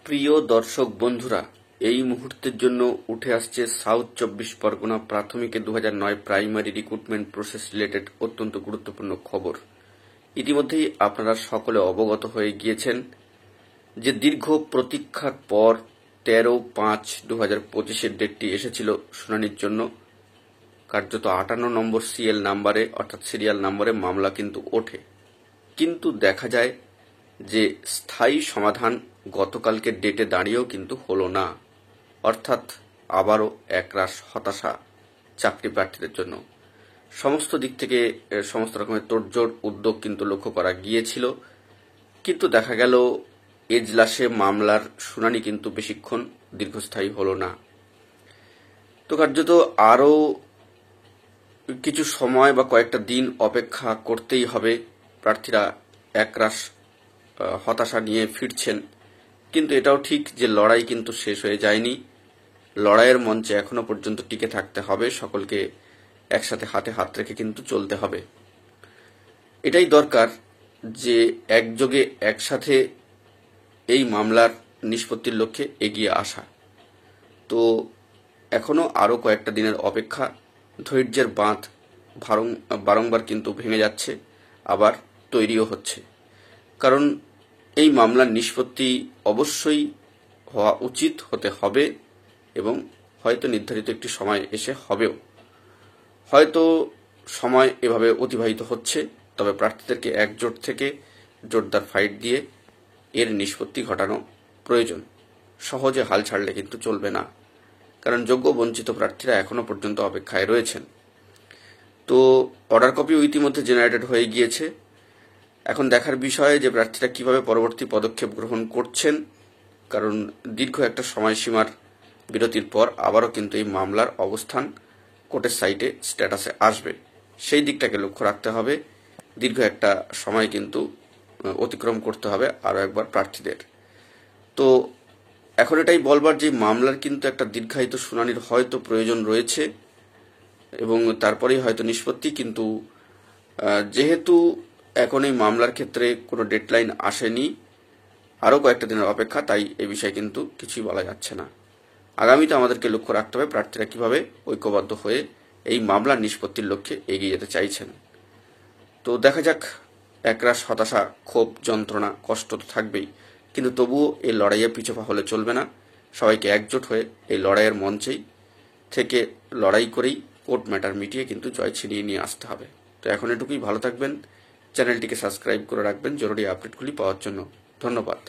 প্রিয় দর্শক বন্ধুরা, এই মুহূর্তের জন্য উঠে আসছে সাউথ 24 পরগনা প্রাথমিকে 2009 প্রাইমারি রিক্রুটমেন্ট প্রসেস রিলেটেড অত্যন্ত গুরুত্বপূর্ণ খবর। ইতিমধ্যেই আপনারা সকলে অবগত হয়ে গিয়েছেন যে দীর্ঘ প্রতীক্ষার পর 13/5/2025 ডেটটি এসেছিল শুনানির জন্য। কার্যত 58 নম্বর সিএল নাম্বারে অর্থাৎ সিরিয়াল নাম্বারে মামলা কিন্তু ওঠে, কিন্তু দেখা যায় যে স্থায়ী সমাধান গতকালকে ডেটে দাঁড়িয়েও কিন্তু হলো না। অর্থাৎ আবারও একরাশ হতাশা চাকরি প্রার্থীদের জন্য। সমস্ত দিক থেকে সমস্ত রকমের তোড়জোড় উদ্যোগ কিন্তু লক্ষ্য করা গিয়েছিল, কিন্তু দেখা গেল এজলাসে মামলার শুনানি কিন্তু বেশিক্ষণ দীর্ঘস্থায়ী হলো না। তো কার্যত আরও কিছু সময় বা কয়েকটা দিন অপেক্ষা করতেই হবে। প্রার্থীরা একরাশ হতাশা নিয়ে ফিরছেন, কিন্তু এটাও ঠিক যে লড়াই কিন্তু শেষ হয়ে যায়নি। লড়াইয়ের মঞ্চে এখনো পর্যন্ত টিকে থাকতে হবে, সকলকে একসাথে হাতে হাত রেখে কিন্তু চলতে হবে। এটাই দরকার যে একযোগে একসাথে এই মামলার নিষ্পত্তির লক্ষ্যে এগিয়ে আসা। তো এখনো আরও কয়েকটা দিনের অপেক্ষা। ধৈর্যের বাঁধ বারংবার কিন্তু ভেঙে যাচ্ছে, আবার তৈরিও হচ্ছে। কারণ এই মামলার নিষ্পত্তি অবশ্যই হওয়া উচিত, হতে হবে, এবং হয়তো নির্ধারিত একটি সময় এসে হবেও। হয়তো সময় এভাবে অতিবাহিত হচ্ছে, তবে প্রার্থীদেরকে একজোট থেকে জোরদার ফাইট দিয়ে এর নিষ্পত্তি ঘটানো প্রয়োজন। সহজে হাল ছাড়লে কিন্তু চলবে না, কারণ যোগ্য বঞ্চিত প্রার্থীরা এখনো পর্যন্ত অপেক্ষায় রয়েছেন। তো অর্ডার কপিও ইতিমধ্যে জেনারেটেড হয়ে গিয়েছে। এখন দেখার বিষয় যে প্রার্থীরা কিভাবে পরবর্তী পদক্ষেপ গ্রহণ করছেন, কারণ দীর্ঘ একটা সময়সীমার বিরতির পর আবারও কিন্তু এই মামলার অবস্থান কোর্টের সাইটে স্ট্যাটাসে আসবে। সেই দিকটাকে লক্ষ্য রাখতে হবে। দীর্ঘ একটা সময় কিন্তু অতিক্রম করতে হবে আরও একবার প্রার্থীদের। তো এখন এটাই বলবার যে মামলার কিন্তু একটা দীর্ঘায়িত শুনানির হয়তো প্রয়োজন রয়েছে, এবং তারপরেই হয়তো নিষ্পত্তি। কিন্তু যেহেতু এখন এই মামলার ক্ষেত্রে কোনো ডেডলাইন আসেনি, আরও কয়েকটা দিনের অপেক্ষা, তাই এ বিষয়ে কিন্তু কিছুই বলা যাচ্ছে না। আগামীতে আমাদেরকে লক্ষ্য রাখতে হবে প্রার্থীরা কিভাবে ঐক্যবদ্ধ হয়ে এই মামলার নিষ্পত্তির লক্ষ্যে এগিয়ে যেতে চাইছেন। তো দেখা যাক। একরাশ হতাশা, ক্ষোভ, যন্ত্রণা, কষ্ট তো থাকবেই, কিন্তু তবুও এই লড়াইয়ে পিছপা হলে চলবে না। সবাইকে একজোট হয়ে এই লড়াইয়ের মঞ্চেই থেকে লড়াই করেই কোর্ট ম্যাটার মিটিয়ে কিন্তু জয় ছিনিয়ে নিয়ে আসতে হবে। তো এখন এটুকুই। ভালো থাকবেন, চ্যানেলটিকে সাবস্ক্রাইব করে রাখবেন জরুরি আপডেটগুলি পাওয়ার জন্য। ধন্যবাদ।